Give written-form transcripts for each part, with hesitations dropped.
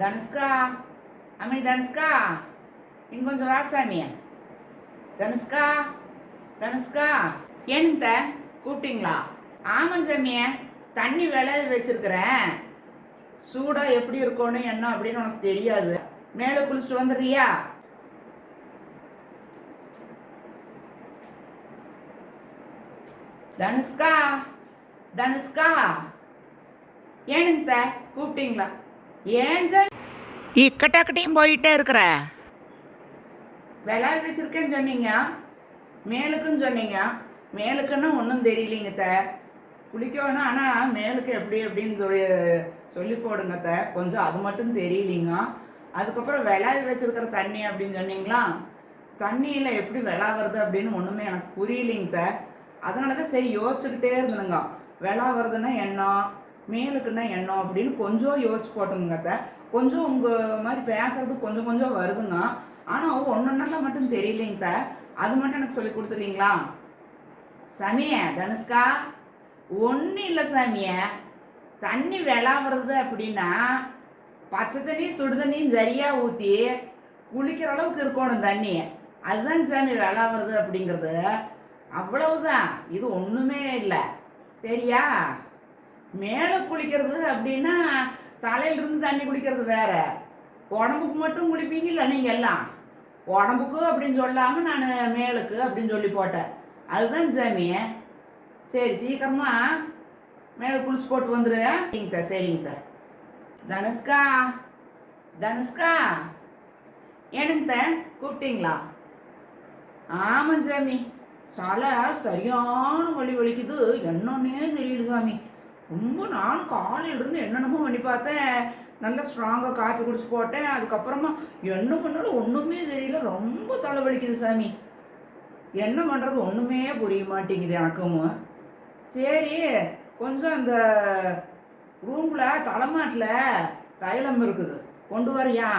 தனுஷ்கா, அம்மணி தனுஷ்கா, இங்க கொஞ்சம் வா சாமி. தனுஷ்கா, தனுஷ்கா, ஏனுங்க கூப்பிட்டீங்களா? ஆமாம் சாமிய, தண்ணி விளைய வச்சிருக்கிறேன். சூடா எப்படி இருக்கும்னு என்ன அப்படின்னு உனக்கு தெரியாது. மேலே குளிச்சுட்டு வந்துடுறியா? தனுஷ்கா, தனுஷ்கா, ஏனுங்க கூப்பிட்டீங்களா? ஏன் சார் இக்கட்டாக்கிட்டையும் போயிட்டே இருக்கிற? விளைய வச்சிருக்கேன்னு சொன்னீங்க, மேலுக்குன்னு சொன்னீங்க. மேலுக்குன்னா ஒன்றும் தெரியலீங்க. குளிக்கணும், ஆனால் மேலுக்கு எப்படி எப்படின்னு சொல்லி போடுங்க. கொஞ்சம் அது மட்டும் தெரியலீங்க. அதுக்கப்புறம் விளைய வச்சிருக்கிற தண்ணி அப்படின்னு சொன்னீங்களா? தண்ணியில் எப்படி விளா வருது அப்படின்னு ஒன்றுமே எனக்கு புரியலிங்க. அதனால தான் சரி யோசிச்சுக்கிட்டே இருந்தேங்க. விளா வருதுன்னா எண்ணம், மேலுக்குன்னா எண்ணம் அப்படின்னு கொஞ்சம் யோசிச்சு போட்டுங்க. கொஞ்சம் உங்கள் மாதிரி பேசுறது கொஞ்சம் கொஞ்சம் வருதுங்க. ஆனால் ஒன்றொன்னெல்லாம் மட்டும் தெரியலிங்க. அது மட்டும் எனக்கு சொல்லி கொடுத்துறீங்களா? சாமிய தனுஷ்கா, ஒன்றும் இல்லை சாமிய. தண்ணி விளா வருது அப்படின்னா பச்சை தண்ணி சுடு தண்ணியும் சரியாக ஊற்றி குளிக்கிற அளவுக்கு இருக்கணும் தண்ணி. அதுதான் சாமி விளா வருது அப்படிங்கிறது. அவ்வளவுதான், இது ஒன்றுமே இல்லை. சரியா? மேலே குளிக்கிறது அப்படின்னா தலையிலிருந்து தண்ணி குளிக்கிறது வேற. உடம்புக்கு மட்டும் குளிப்பீங்கல்ல நீங்கள் எல்லாம். உடம்புக்கு அப்படின்னு சொல்லாமல் நான் மேலுக்கு அப்படின்னு சொல்லி போட்டேன். அதுதான் சாமி. சரி, சீக்கிரமா மேலே குளிச்சு போட்டு வந்துரு. சரிங்க சரிங்க. தனுஷ்கா, தனுஷ்கா, ஏனுங்க கூப்பிட்டீங்களா? ஆமாம் சாமி, தலை சரியான வலி வலிக்குது. என்னன்னே தெரியல சாமி. ரொம்ப நானும் காலையிலேருந்து என்னென்னமோ பண்ணி பார்த்தேன். நல்லா ஸ்ட்ராங்காக காப்பி குடிச்சு போட்டேன். அதுக்கப்புறமா என்ன பண்ணாலும் ஒன்றுமே தெரியல. ரொம்ப தலை வலிக்குது சாமி. என்ன பண்ணுறது ஒன்றுமே புரிய மாட்டேங்குது எனக்கும். சரி, கொஞ்சம் அந்த ரூமில் தலைமாட்டில் தைலம் இருக்குது, கொண்டு வரையா?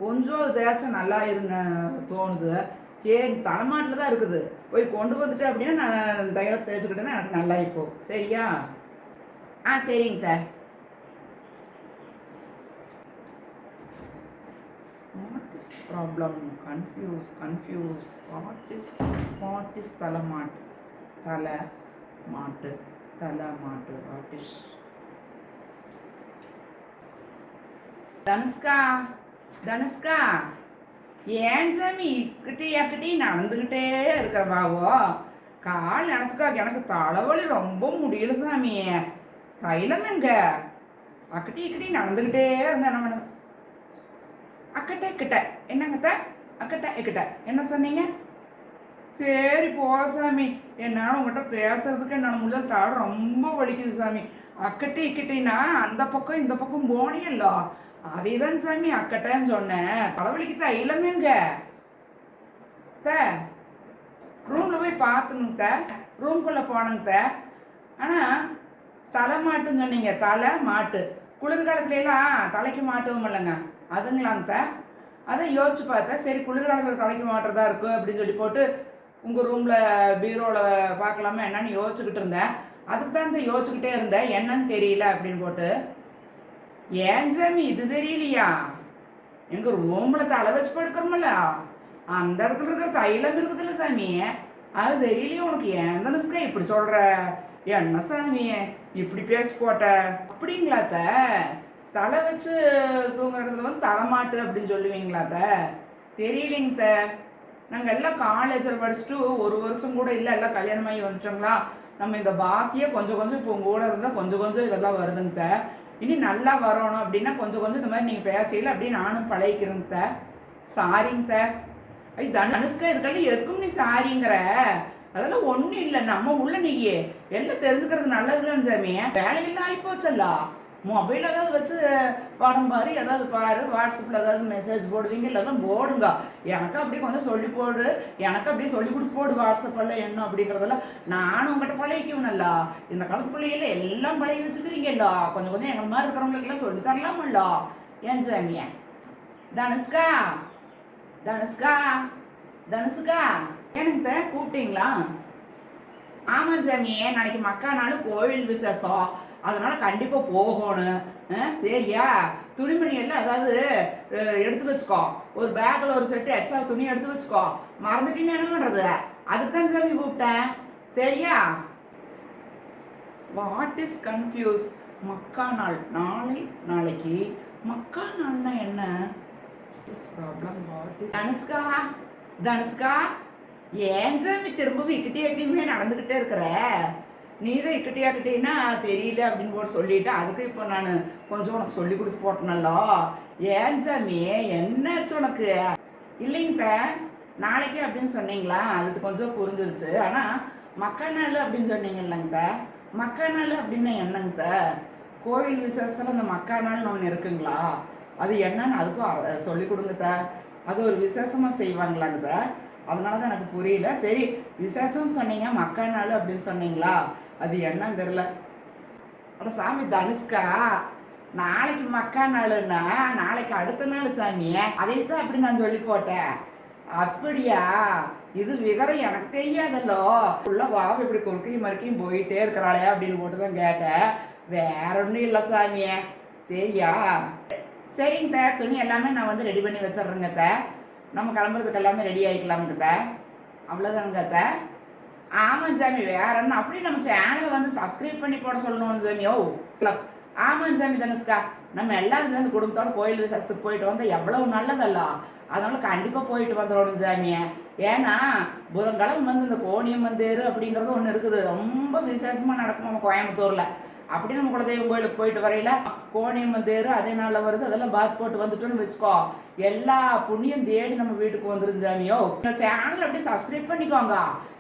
கொஞ்சம் தேய்ச்சா நல்லா இருங்க தோணுது. சரி, தலைமாட்டில் தான் இருக்குது, போய் கொண்டு வந்துட்டு அப்படின்னா நான் தைலம் தேய்ச்சிக்கிட்டேன்னா எனக்கு நல்லா இப்போ. சரியா? ஆ சரிங்க. What is problem? Confuse. What is தலைமாட்டு? தலைமாட்டு, தலைமாட்டு, வாட் இஸ்? தனுஷ்கா, தனுஷ்கா, ஏன் சாமி இக்கிட்டி நடந்துக்கிட்டே இருக்க பாவோ? கால் எனத்துக்காக எனக்கு தலைவலி ரொம்ப முடியல சாமி. தைலம் எங்க? அக்கட்டி இக்கட்டி நடந்துக்கிட்டே இருந்தேன். என்ன பண்ண? அக்கட்ட இக்கிட்ட என்னங்க? அக்கட்ட இக்கிட்ட என்ன சொன்னீங்க? சரி போ சாமி, என்னால் உங்கள்கிட்ட பேசுறதுக்கு என்னால் முடியல. தலை ரொம்ப வலிக்குது சாமி. அக்கட்டி இக்கிட்டின்னா அந்த பக்கம் இந்த பக்கம் போனியல்ல, அதே தான் சாமி அக்கட்டன்னு சொன்னேன். தலைவலிக்கு தைலமேங்க. ரூமில் போய் பார்த்துனுங்க. ரூம்குள்ளே போனங்க. ஆனால் தலை மாட்டுன்னு சொன்னீங்க. தலை மாட்டு குளிர்காலத்துலாம் தலைக்கு மாட்டுவோம் இல்லைங்க, அதுங்களாங்க. அதை யோசிச்சு பார்த்தேன். சரி, குளிர்காலத்தில் தலைக்கு மாட்டுறதா இருக்கும் அப்படின்னு சொல்லி போட்டு உங்கள் ரூமில் பீரோவில் பார்க்கலாமா என்னன்னு யோசிச்சுக்கிட்டு இருந்தேன். அதுக்கு தான் இந்த யோசிச்சுக்கிட்டே இருந்தேன், என்னன்னு தெரியல அப்படின்னு போட்டு. ஏன் சாமி இது தெரியலையா? எங்கள் ரூமில் தலை வச்சு படுக்கிறோமில்ல, அந்த இடத்துல இருக்கிற தைலம் இருக்குதுல்ல சாமி, அது தெரியலையே உனக்கு? ஏன் தனுஷ்கா இப்படி சொல்கிற? என்ன சாமி இப்படி பேசி போட்ட? அப்படிங்களா? தலை வச்சு தூங்குறதுல வந்து தலைமாட்டு அப்படின்னு சொல்லுவீங்களா? தெரியலைங்க. நாங்கள் எல்லாம் காலேஜில் படிச்சுட்டு ஒரு வருஷம் கூட இல்லை, எல்லாம் கல்யாணமாகி வந்துட்டோங்களா. நம்ம இந்த பாஷையே கொஞ்சம் கொஞ்சம் இப்போ உங்கள் கூட இருந்தால் கொஞ்சம் கொஞ்சம் இதெல்லாம் வருதுங்க. இனி நல்லா வரணும் அப்படின்னா கொஞ்சம் கொஞ்சம் இந்த மாதிரி நீங்கள் பேசல அப்படின்னு நானும் பழகிக்கிறேங்க. சாரிங்க. ஐ தனுஷ்கா, இதுக்கெல்லாம் எதுக்கும் நீ சாரிங்கிற? அதெல்லாம் ஒன்றும் இல்லை, நம்ம உள்ள நீயே எல்லாம் தெரிஞ்சுக்கிறது நல்லதுதான் சாமி. வேலையெல்லாம் ஆகிப்போச்சல்ல. மொபைல் ஏதாவது வச்சு படம் பாரு, ஏதாவது பாரு, வாட்ஸ்அப்பில் ஏதாவது மெசேஜ் போடுவீங்க, இல்லைதான் போடுங்க. எனக்கு அப்படி கொஞ்சம் சொல்லி போடு, எனக்கு அப்படியே சொல்லி கொடுத்து போடு வாட்ஸ்அப்பில் என்ன அப்படிங்கிறதெல்லாம். நானும் உங்கள்கிட்ட பழகிக்கணும்ல. இந்த காலத்து பிள்ளைகள எல்லாம் பழகி வச்சுக்கிறீங்கல்ல, கொஞ்சம் கொஞ்சம் எங்கள் மாதிரி இருக்கிறவங்களுக்கெல்லாம் சொல்லி தரலாமல்ல. ஏன் சாமிய? தனுஷ்கா, தனுஷ்கா, தனுஷ்கா, எனக்கு கூப்பிட்டீங்களா? ஆமாம் சாமி, நாளைக்கு மக்கா நாள் கோவில் விசேஷம். அதனால் கண்டிப்பாக போகணும். சரியா? துணிமணி எல்லாம் அதாவது எடுத்து வச்சுக்கோ. ஒரு பேக்கில் ஒரு செட்டு எக்ஸ்ட்ரா துணி எடுத்து வச்சுக்கோ. மறந்துட்டீங்கன்னா என்ன பண்ணுறது? அதுக்கு தான் சாமி கூப்பிட்டேன். சரியா? What is confuse? மக்கா நாள் நாளைக்கு மக்கா நாள்னா என்ன? ப்ராப்ளம் வாட் இஸ் தனுஷ்கா ஏன் சாமி திரும்பவும் இக்கிட்டே நடந்துக்கிட்டே இருக்கிற? நீ தான் இக்கிட்டேன்னா தெரியல அப்படின்னு போட்டு சொல்லிட்டு அதுக்கு இப்போ நான் கொஞ்சம் உனக்கு சொல்லி கொடுத்து போட்டனல்லோ. ஏன் சாமி என்னாச்சு உனக்கு? இல்லைங்க நாளைக்கு அப்படின்னு சொன்னீங்களா? அதுக்கு கொஞ்சம் புரிஞ்சிருச்சு. ஆனால் மக்கா நாள் அப்படின்னு சொன்னீங்க இல்லைங்க. மக்கா நாள் அப்படின்னா என்னங்க? கோயில் விசேஷத்தில் அந்த மக்கா நாள்னு ஒன்று இருக்குங்களா? அது என்னன்னு அதுக்கும் சொல்லி கொடுங்க. அது ஒரு விசேஷமாக செய்வாங்களாங்க. அதனால தான் எனக்கு புரியல. சரி, விசேஷம் சொன்னீங்க, மக்கா நாள் அப்படின்னு சொன்னீங்களா? அது என்னன்னு தெரில. அட சாமி தனுஷ்கா, நாளைக்கு மக்கா நாளுன்னா நாளைக்கு அடுத்த நாள் சாமி. அதை தான் அப்படி நான் சொல்லி போட்டேன். அப்படியா? இது விவரம் எனக்கு தெரியாதல்லோ. உள்ள வாவ இப்படி கொறுக்கையும் மறுக்கையும் போயிட்டே இருக்கிறாளே அப்படின்னு போட்டு தான் கேட்டேன். வேற ஒன்றும் இல்லை சாமியே. சரியா? சரிங்க துணி எல்லாமே நான் வந்து ரெடி பண்ணி வச்சிட்றேங்க. நம்ம கிளம்புறதுக்கு எல்லாமே ரெடி ஆகிக்கலாமுங்க. அவ்வளோதானுங்க. ஆமாம் சாமி, வேற என்ன? அப்படி நம்ம சேனலை வந்து சப்ஸ்கிரைப் பண்ணி போட சொல்லணும்னு சாமி. ஓ ஆமாம் சாமி தனுஷ்கா, நம்ம எல்லாரும் சேர்ந்து குடும்பத்தோட கோயில் விசேஷத்துக்கு போயிட்டு வந்தால் எவ்வளவு நல்லதல்ல. அதனால கண்டிப்பாக போயிட்டு வந்துடணும் சாமியை. ஏன்னா புதன்கிழமை வந்து இந்த கோணியம் தேர் அப்படிங்கிறது ஒன்று இருக்குது. ரொம்ப விசேஷமாக நடக்கும் நம்ம கோயம்புத்தூரில். அப்படி நம்ம குலதெய்வம் கோயிலுக்கு போயிட்டு வரையில கோணியம் தேர் அதே நாளில் வருது. அதெல்லாம் பாத் போட்டு வந்துட்டோன்னு வச்சுக்கோ, எல்லா புண்ணியம் தேடி நம்ம வீட்டுக்கு வந்துடும் சாமியோ. இந்த சேனல் அப்படியே சப்ஸ்கிரைப் பண்ணிக்கோங்க.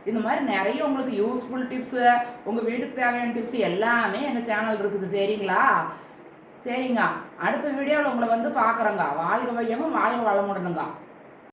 இந்த மாதிரி நிறைய உங்களுக்கு யூஸ்ஃபுல் டிப்ஸு, உங்கள் வீட்டுக்கு தேவையான டிப்ஸ் எல்லாமே எங்கள் சேனல் இருக்குது. சரிங்களா? சரிங்க, அடுத்த வீடியோவில் உங்களை வந்து பார்க்குறேங்க. வாழ்க வையகம், வாழ்க வளமுடனுங்க.